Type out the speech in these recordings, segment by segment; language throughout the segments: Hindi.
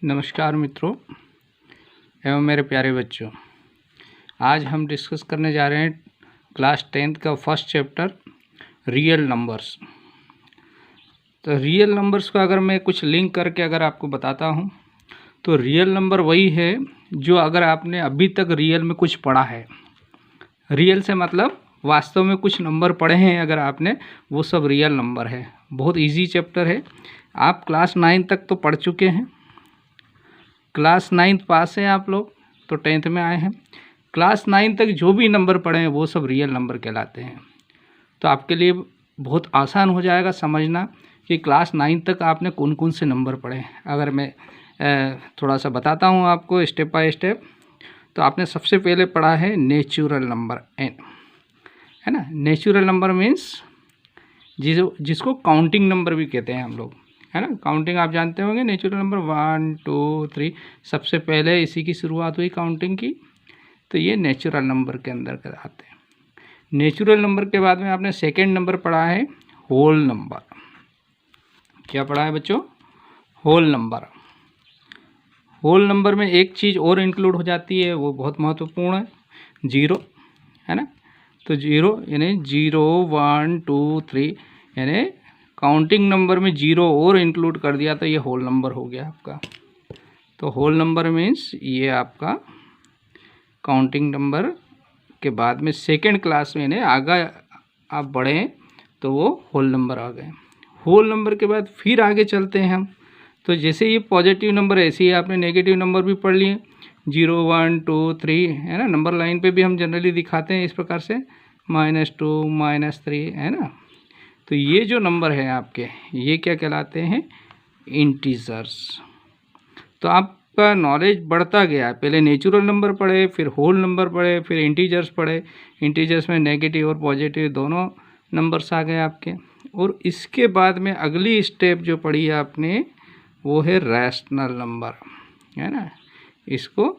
नमस्कार मित्रों एवं मेरे प्यारे बच्चों, आज हम डिस्कस करने जा रहे हैं क्लास 10th का फर्स्ट चैप्टर रियल नंबर्स। तो रियल नंबर्स को अगर मैं कुछ लिंक करके अगर आपको बताता हूं तो रियल नंबर वही है जो अगर आपने अभी तक रियल में कुछ पढ़ा है। रियल से मतलब वास्तव में कुछ नंबर पढ़े हैं अगर आपने, वो सब रियल नंबर है। बहुत इजी चैप्टर है। आप क्लास 9 तक तो पढ़ चुके हैं, क्लास 9 पास हैं आप लोग, तो 10th में आए हैं। क्लास 9 तक जो भी नंबर पढ़े हैं वो सब रियल नंबर कहलाते हैं। तो आपके लिए बहुत आसान हो जाएगा समझना कि क्लास 9 तक आपने कौन कौन से नंबर पढ़े हैं। अगर मैं थोड़ा सा बताता हूँ आपको स्टेप बाय स्टेप। तो आपने सबसे पहले पढ़ा है नेचुरल नंबर n, है ना। नेचुरल नंबर मीन्स जिसको काउंटिंग नंबर भी कहते हैं हम लोग, है ना। काउंटिंग आप जानते होंगे, नेचुरल नंबर 1 2 3 सबसे पहले इसी की शुरुआत हुई काउंटिंग की, तो ये नेचुरल नंबर के अंदर आते हैं। नेचुरल नंबर के बाद में आपने सेकंड नंबर पढ़ा है होल नंबर। क्या पढ़ा है बच्चों? Whole number. होल नंबर में एक चीज़ और इंक्लूड हो जाती है, वो बहुत महत्वपूर्ण है, जीरो, है ना। तो जीरो यानी 0 1 2 3 यानी काउंटिंग नंबर में जीरो और इंक्लूड कर दिया तो ये होल नंबर हो गया आपका। तो होल नंबर मीन्स ये आपका काउंटिंग नंबर के बाद में सेकंड क्लास में यानी आगे आप बढ़े तो वो होल नंबर आ गए। होल नंबर के बाद फिर आगे चलते हैं हम। तो जैसे ये पॉजिटिव नंबर है, ऐसे ही आपने नेगेटिव नंबर भी पढ़ लिए, 0 1 2 3, है ना। नंबर लाइन पे भी हम जनरली दिखाते हैं इस प्रकार से, -2 -3, है ना। तो ये जो नंबर है आपके, ये क्या कहलाते हैं? इंटीजर्स। तो आपका नॉलेज बढ़ता गया। पहले नेचुरल नंबर पढ़े, फिर होल नंबर पढ़े, फिर इंटीजर्स पढ़े। इंटीजर्स में नेगेटिव और पॉजिटिव दोनों नंबर्स आ गए आपके। और इसके बाद में अगली स्टेप जो पढ़ी आपने वो है रैशनल नंबर, है ना। इसको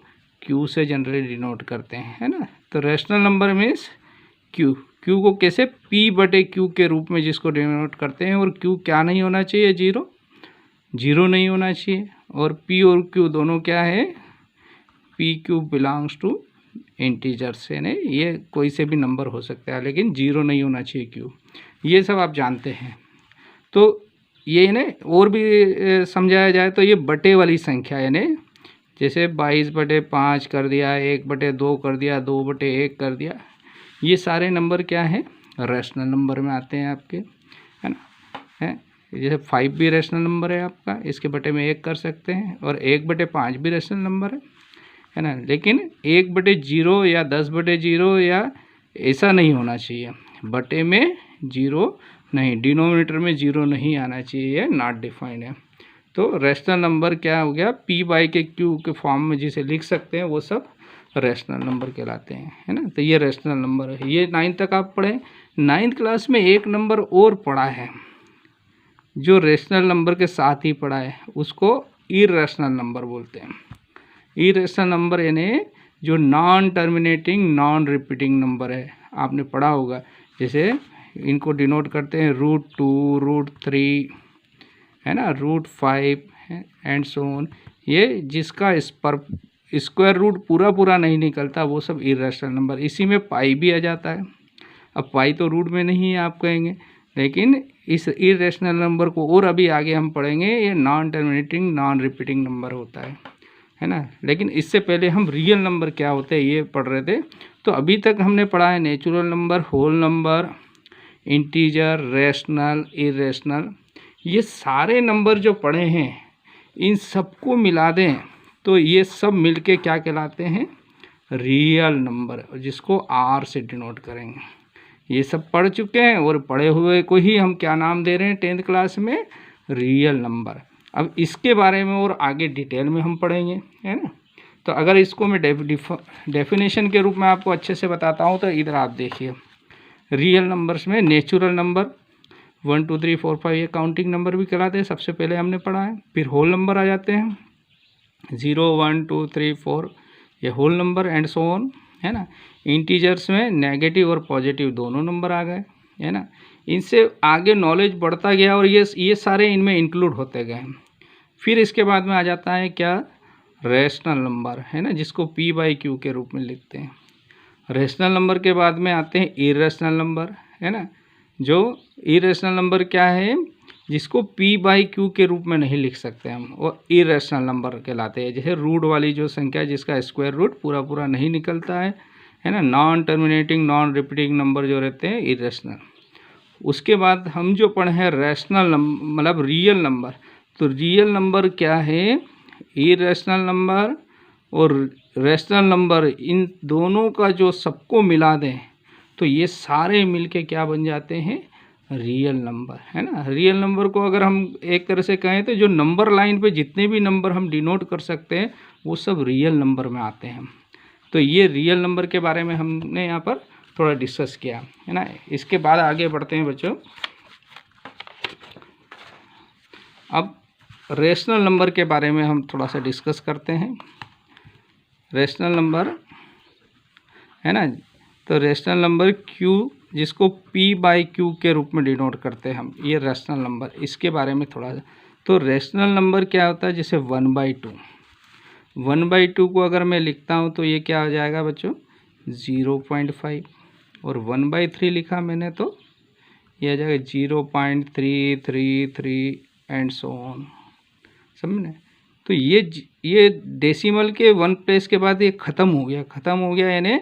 क्यू से जनरली डिनोट करते हैं, है ना। तो rational number means Q. Q को कैसे? P/Q के रूप में जिसको डिनोट करते हैं। और क्यू क्या नहीं होना चाहिए? जीरो नहीं होना चाहिए। और P और Q दोनों क्या है? PQ बिलोंग्स टू इंटीजर्स, यानी ये कोई से भी नंबर हो सकता है, लेकिन जीरो नहीं होना चाहिए Q। ये सब आप जानते हैं। तो ये ना और भी समझाया जाए तो ये बटे वाली संख्या, यानी जैसे 22/5 कर दिया, 1/2 कर दिया, 2/1 कर दिया, ये सारे नंबर क्या हैं? रैशनल नंबर में आते हैं आपके, है ना। है जैसे 5 भी रैशनल नंबर है आपका, इसके बटे में 1 कर सकते हैं। और 1/5 भी रैशनल नंबर है ना। लेकिन 1/0 या 10/0 या ऐसा नहीं होना चाहिए, बटे में 0 नहीं, डिनोमिनेटर में 0 नहीं आना चाहिए, ये नॉट डिफाइंड है। तो रैशनल नंबर क्या हो गया? P/Q के फॉर्म में जिसे लिख सकते हैं वो सब रैशनल नंबर कहलाते हैं, है ना। तो ये रैशनल नंबर है। ये 9 तक आप पढ़े। 9th क्लास में एक नंबर और पढ़ा है जो रैशनल नंबर के साथ ही पढ़ा है, उसको इरैशनल नंबर बोलते हैं। इरैशनल नंबर यानी जो non terminating non repeating number है, आपने पढ़ा होगा। जैसे इनको डिनोट करते हैं √2 √3, है ना, √5 एंड सो ऑन। ये जिसका स्क्वायर रूट पूरा नहीं निकलता वो सब इरैशनल नंबर। इसी में पाई भी आ जाता है। अब पाई तो रूट में नहीं है आप कहेंगे, लेकिन इस इरैशनल नंबर को और अभी आगे हम पढ़ेंगे, ये non terminating non repeating number होता है ना। लेकिन इससे पहले हम रियल नंबर क्या होते हैं ये पढ़ रहे थे। तो अभी तक हमने पढ़ा है natural number, whole number, integer, rational, irrational. ये सारे नंबर जो पढ़े हैं इन सबको मिला दें तो ये सब मिलके क्या कहलाते हैं? रियल नंबर, जिसको R से डिनोट करेंगे। ये सब पढ़ चुके हैं और पढ़े हुए को ही हम क्या नाम दे रहे हैं 10th क्लास में? Real number. अब इसके बारे में और आगे डिटेल में हम पढ़ेंगे, है ना। तो अगर इसको मैं डेफिनेशन के रूप में आपको अच्छे से बताता हूँ तो इधर आप देखिए। रियल नंबर्स में नेचुरल नंबर 1 2 3 4 5 ये काउंटिंग नंबर भी कहलाते हैं, सबसे पहले हमने पढ़ा है। फिर होल नंबर आ जाते हैं, 0 1 2 3 4 ये whole number and so on, है ना। इंटीजर्स में नेगेटिव और पॉजिटिव दोनों नंबर आ गए, है ना। इनसे आगे नॉलेज बढ़ता गया और ये सारे इनमें इंक्लूड होते गए। फिर इसके बाद में आ जाता है क्या, रैशनल नंबर, है ना, जिसको p/q के रूप में लिखते हैं। रैशनल नंबर के बाद में आते हैं इरेशनल नंबर, है ना। जो इरेशनल नंबर क्या है, जिसको p/q के रूप में नहीं लिख सकते हम, वो इरेशनल नंबर कहलाते हैं। जैसे रूट वाली जो संख्या जिसका स्क्वायर रूट पूरा पूरा नहीं निकलता है ना, non terminating non repeating number जो रहते हैं इरेशनल। उसके बाद हम जो पढ़े हैं रैशनल नंबर मतलब रियल नंबर। तो रियल नंबर क्या है, इरेशनल नंबर और रैशनल नंबर, इन दोनों का जो सबको मिला दें तो ये सारे मिलके क्या बन जाते हैं, रियल नंबर, है ना। रियल नंबर को अगर हम एक तरह से कहें तो जो नंबर लाइन पे जितने भी नंबर हम डिनोट कर सकते हैं वो सब रियल नंबर में आते हैं। तो ये रियल नंबर के बारे में हमने यहाँ पर थोड़ा डिस्कस किया, है ना। इसके बाद आगे बढ़ते हैं बच्चों। अब रैशनल नंबर के बारे में हम थोड़ा सा डिस्कस करते हैं। रैशनल नंबर, है ना, तो रैशनल नंबर q जिसको p/q के रूप में डिनोट करते हैं हम, ये रैशनल नंबर, इसके बारे में थोड़ा सा। तो रैशनल नंबर क्या होता है, जैसे 1/2, 1/2 को अगर मैं लिखता हूँ तो ये क्या हो जाएगा बच्चों, 0.5, और 1/3 लिखा मैंने तो ये आ जाएगा 0.333 एंड सो ऑन, समझे। तो ये डेसिमल के 1 प्लेस के बाद ये ख़त्म हो गया यानी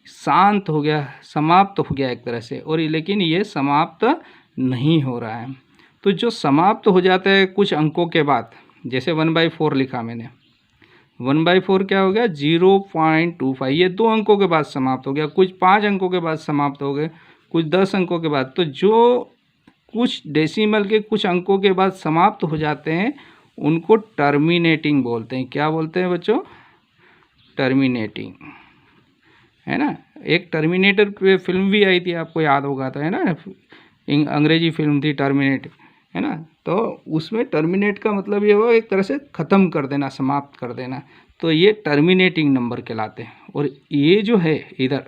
शांत हो गया, समाप्त हो गया एक तरह से, और लेकिन ये समाप्त नहीं हो रहा है। तो जो समाप्त हो जाता है कुछ अंकों के बाद, जैसे 1/4 लिखा मैंने, 1/4 क्या हो गया, 0.25, ये 2 अंकों के बाद समाप्त हो गया, कुछ 5 अंकों के बाद समाप्त हो गए, कुछ 10 अंकों के बाद। तो जो कुछ डेसिमल के कुछ अंकों के बाद समाप्त हो जाते हैं उनको टर्मिनेटिंग बोलते हैं। क्या बोलते हैं बच्चों, टर्मिनेटिंग, है ना। एक टर्मिनेटर पे फिल्म भी आई थी, आपको याद होगा तो, है ना, अंग्रेजी फिल्म थी टर्मिनेट, है ना। तो उसमें टर्मिनेट का मतलब ये हुआ एक तरह से ख़त्म कर देना, समाप्त कर देना। तो ये टर्मिनेटिंग नंबर कहलाते हैं। और ये जो है इधर,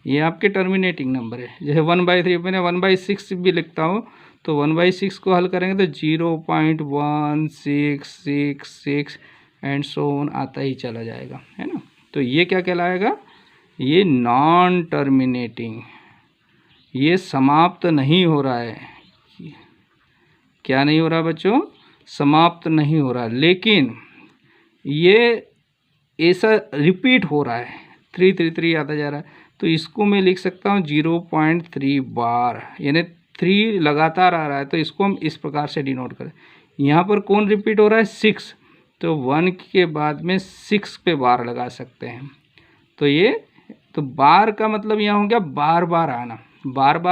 ये आपके टर्मिनेटिंग नंबर है। जैसे 1/3 मैंने 1/6 भी लिखता हूँ, तो 1/6 को हल करेंगे तो 0.1666 एंड सो ऑन आता ही चला जाएगा, है ना। तो ये क्या कहलाएगा, ये नॉन टर्मिनेटिंग, ये समाप्त नहीं हो रहा है। क्या नहीं हो रहा बच्चों, समाप्त नहीं हो रहा, लेकिन ये ऐसा रिपीट हो रहा है, 333 आता जा रहा है। तो इसको मैं लिख सकता हूँ 0.3 बार, यानी 3 लगातार आ रहा है। तो इसको हम इस प्रकार से डिनोट करें। यहाँ पर कौन रिपीट हो रहा है, 6, तो 1 के बाद में 6 पे बार लगा सकते हैं। तो ये तो बार का मतलब यहाँ हो गया बार बार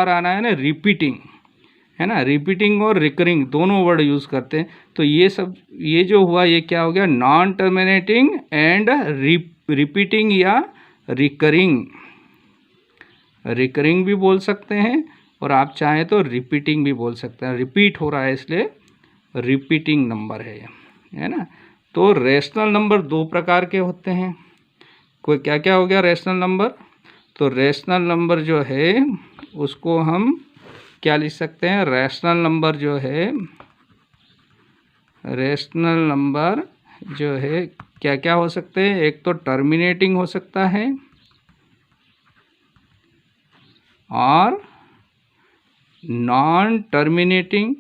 आना है ना, रिपीटिंग, है ना। रिपीटिंग और रिकरिंग दोनों वर्ड यूज़ करते हैं। तो ये सब, ये जो हुआ ये क्या हो गया, नॉन टर्मिनेटिंग एंड रिपीटिंग या रिकरिंग भी बोल सकते हैं, और आप चाहें तो रिपीटिंग भी बोल सकते हैं। रिपीट हो रहा है इसलिए रिपीटिंग नंबर है ना। तो रैशनल नंबर 2 प्रकार के होते हैं। कोई क्या क्या हो गया रैशनल नंबर, तो रैशनल नंबर जो है उसको हम क्या लिख सकते हैं, रैशनल नंबर जो है क्या क्या हो सकते हैं, एक तो टर्मिनेटिंग हो सकता है और non terminating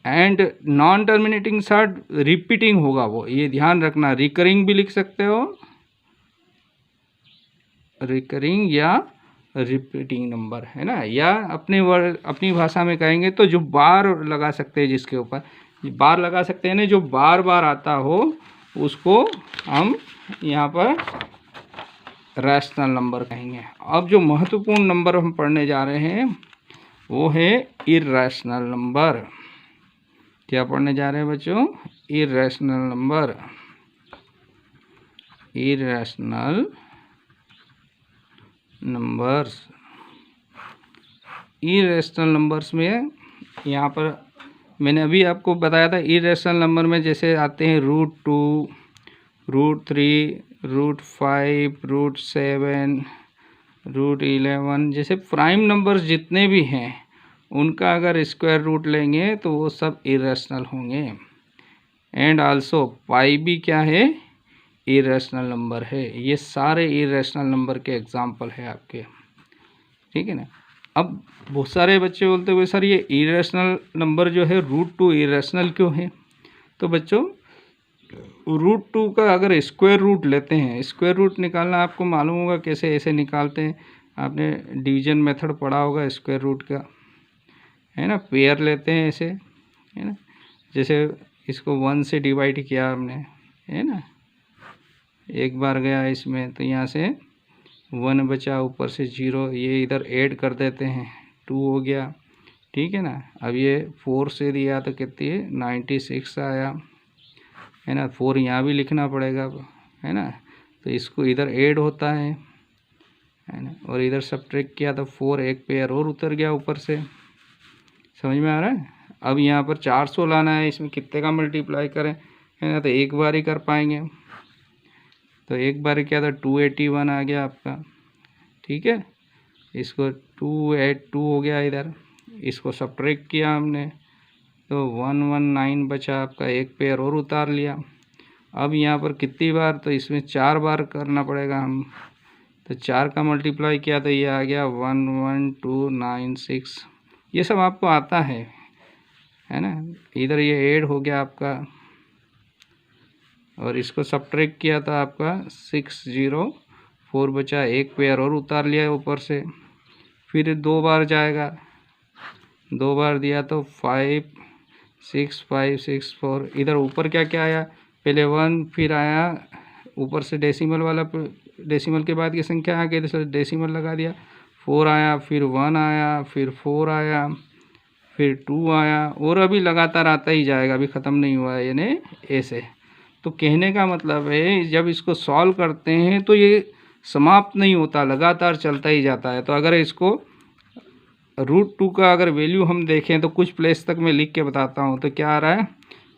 and non terminating साथ रिपीटिंग होगा, वो ये ध्यान रखना। रिकरिंग भी लिख सकते हो, रिकरिंग या रिपीटिंग नंबर, है ना। या अपनी भाषा में कहेंगे तो जो बार लगा सकते हैं, जिसके ऊपर बार लगा सकते हैं ना, जो बार बार आता हो उसको हम यहाँ पर रैशनल नंबर कहेंगे। अब जो महत्वपूर्ण नंबर हम पढ़ने जा रहे हैं वो है इरैशनल नंबर। क्या पढ़ने जा रहे हैं बच्चों, इरैशनल नंबर। इरैशनल नंबर्स में यहाँ पर मैंने अभी आपको बताया था, इरैशनल नंबर में जैसे आते हैं √2, √3, √5, √7, √11, जैसे प्राइम नंबर्स जितने भी हैं उनका अगर स्क्वायर रूट लेंगे तो वो सब इरेशनल होंगे। एंड आल्सो पाई भी क्या है, इरेशनल नंबर है। ये सारे इरेशनल नंबर के एग्जाम्पल है आपके, ठीक है ना। अब बहुत सारे बच्चे बोलते हुए सर ये इरेशनल नंबर जो है √2 इरेशनल क्यों है? तो बच्चों √2 का अगर स्क्वायर रूट लेते हैं, स्क्वायर रूट निकालना आपको मालूम होगा कैसे ऐसे निकालते हैं, आपने डिवीजन मेथड पढ़ा होगा स्क्वायर रूट का, है ना। पेयर लेते हैं ऐसे, है ना, जैसे इसको 1 से डिवाइड किया हमने, है ना, एक बार गया इसमें तो यहाँ से 1 बचा, ऊपर से 0, ये इधर ऐड कर देते हैं, 2 हो गया, ठीक है ना। अब ये 4 से दिया तो कितनी है, 96 आया, है ना। 4 यहाँ भी लिखना पड़ेगा, है ना, तो इसको इधर ऐड होता है ना, और इधर सब्ट्रैक्ट किया तो 4 एक पेयर और उतर गया ऊपर से, समझ में आ रहा है। अब यहाँ पर 400 लाना है, इसमें कितने का मल्टीप्लाई करें, है ना, तो एक बार ही कर पाएंगे, तो एक बार क्या था 281 आ गया आपका, ठीक है। इसको 282 हो गया इधर, इसको सब्ट्रैक्ट किया हमने तो 119 बचा आपका, एक पेयर और उतार लिया। अब यहाँ पर कितनी बार, तो इसमें 4 बार करना पड़ेगा हम, तो 4 का मल्टीप्लाई किया तो ये आ गया 11296। ये सब आपको आता है ना। इधर ये ऐड हो गया आपका, और इसको सब्ट्रैक्ट किया था आपका 604 बचा, एक पेयर और उतार लिया ऊपर से, फिर 2 बार जाएगा, 2 बार दिया तो 56564। इधर ऊपर क्या क्या आया, पहले 1, फिर आया ऊपर से डेसिमल वाला, डेसिमल के बाद की संख्या आ गई तो डेसिमल लगा दिया, 4 आया, फिर 1 आया, फिर 4 आया, फिर 2 आया, और अभी लगातार आता ही जाएगा, अभी ख़त्म नहीं हुआ है, यानी ऐसे। तो कहने का मतलब है जब इसको सॉल्व करते हैं तो ये समाप्त नहीं होता, लगातार चलता ही जाता है। तो अगर इसको √2 का अगर वैल्यू हम देखें तो कुछ प्लेस तक मैं लिख के बताता हूँ, तो क्या आ रहा है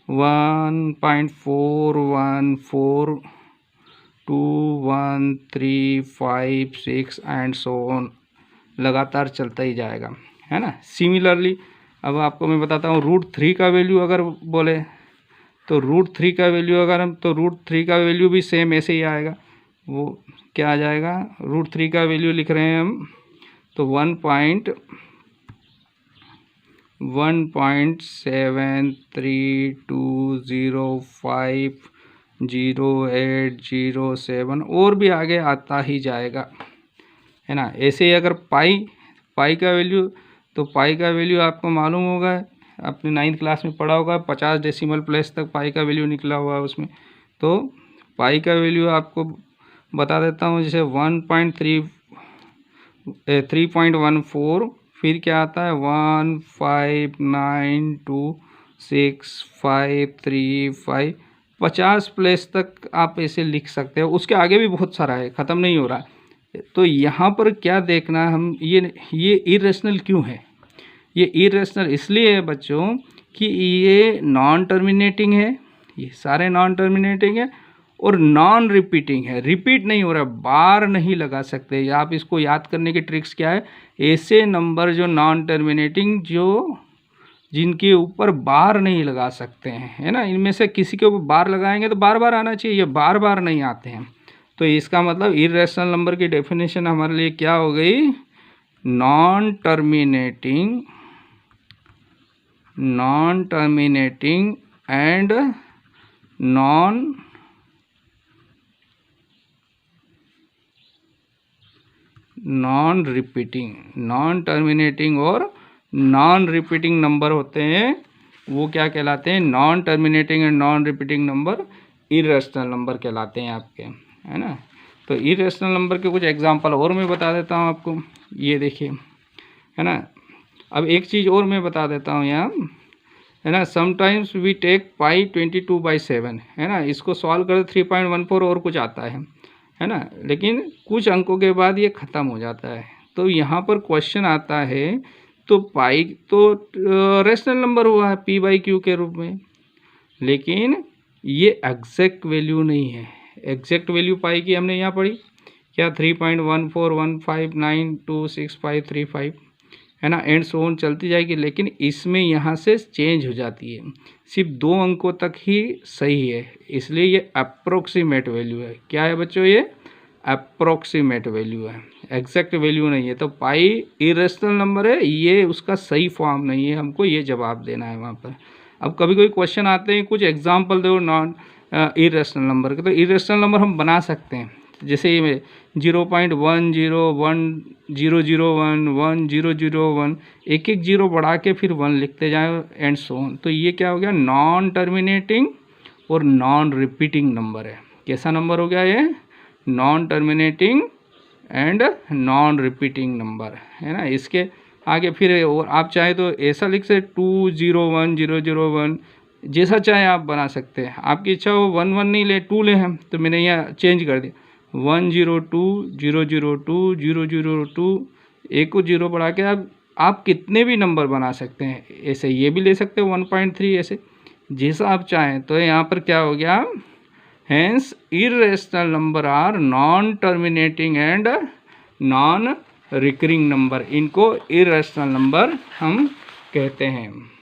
1.41421356 एंड सो ऑन, लगातार चलता ही जाएगा, है ना। सिमिलरली अब आपको मैं बताता हूँ √3 का वैल्यू अगर बोले तो √3 का वैल्यू अगर हम, तो √3 का वैल्यू भी सेम ऐसे ही आएगा। वो क्या आ जाएगा, √3 का वैल्यू लिख रहे हैं हम तो 1.7320508007 और भी आगे आता ही जाएगा, है ना। ऐसे ही अगर पाई का वैल्यू, तो पाई का वैल्यू आपको मालूम होगा, आपने 9th क्लास में पढ़ा होगा, 50 डेसिमल प्लेस तक पाई का वैल्यू निकला हुआ है उसमें। तो पाई का वैल्यू आपको बता देता हूँ, जैसे 3.14, फिर क्या आता है 159265355, 50 प्लेस तक आप ऐसे लिख सकते हो। उसके आगे भी बहुत सारा है, ख़त्म नहीं हो रहा। तो यहाँ पर क्या देखना है हम, ये इरेशनल क्यों है? ये इरेशनल इसलिए है बच्चों कि ये नॉन टर्मिनेटिंग है, ये सारे नॉन टर्मिनेटिंग है, और नॉन रिपीटिंग है, रिपीट नहीं हो रहा, बार नहीं लगा सकते। आप इसको याद करने की ट्रिक्स क्या है, ऐसे नंबर जो नॉन टर्मिनेटिंग, जो जिनके ऊपर बार नहीं लगा सकते हैं, है ना, इनमें से किसी के ऊपर बार लगाएंगे तो बार बार आना चाहिए, ये बार बार नहीं आते हैं। तो इसका मतलब इरेशनल नंबर की डेफिनेशन हमारे लिए क्या हो गई, non terminating and non repeating. Non terminating और नॉन रिपीटिंग नंबर होते हैं, वो क्या कहलाते हैं, non terminating and non repeating number irrational number कहलाते हैं आपके, है ना। तो इरेशनल नंबर के कुछ एग्जांपल और मैं बता देता हूँ आपको, ये देखिए, है ना। अब एक चीज़ और मैं बता देता हूँ यहाँ, है ना, समटाइम्स वी टेक पाई 22/7, है ना, इसको सॉल्व कर 3.14 और कुछ आता है ना, लेकिन कुछ अंकों के बाद ये ख़त्म हो जाता है। तो यहाँ पर क्वेश्चन आता है, तो पाई तो रेशनल नंबर हुआ है p/q के रूप में, लेकिन ये एग्जैक्ट वैल्यू नहीं है। एग्जैक्ट वैल्यू पाई की हमने यहाँ पढ़ी क्या, 3.1415926535, है ना, एंड सो ऑन चलती जाएगी, लेकिन इसमें यहाँ से चेंज हो जाती है, सिर्फ 2 अंकों तक ही सही है, इसलिए ये अप्रोक्सीमेट वैल्यू है। क्या है बच्चों, ये अप्रोक्सीमेट वैल्यू है, एग्जैक्ट वैल्यू नहीं है। तो पाई इरेशनल नंबर है, ये उसका सही फॉर्म नहीं है, हमको ये जवाब देना है वहाँ पर। अब कभी कोई क्वेश्चन आते हैं, कुछ एग्जाम्पल दो नॉन इरेशनल नंबर के, तो इरेशनल नंबर हम बना सकते हैं, जैसे ये 0.1010011001 एक एक जीरो बढ़ा के फिर 1 लिखते जाए एंड सो ऑन। तो ये क्या हो गया, नॉन टर्मिनेटिंग और नॉन रिपीटिंग नंबर है। कैसा नंबर हो गया ये, non terminating and non repeating number, है ना। इसके आगे फिर और आप चाहे तो ऐसा लिख सकते 201001, जैसा चाहे आप बना सकते हैं, आपकी इच्छा हो 11 नहीं ले 2 ले हम, तो मैंने यहाँ चेंज कर दिया 102002002 एक को जीरो बढ़ा के आप कितने भी नंबर बना सकते हैं, ऐसे ये भी ले सकते हैं 1.3, ऐसे जैसा आप चाहें। तो यहाँ पर क्या हो गया, hence irrational number are non terminating and non recurring number, इनको इरेशनल नंबर हम कहते हैं।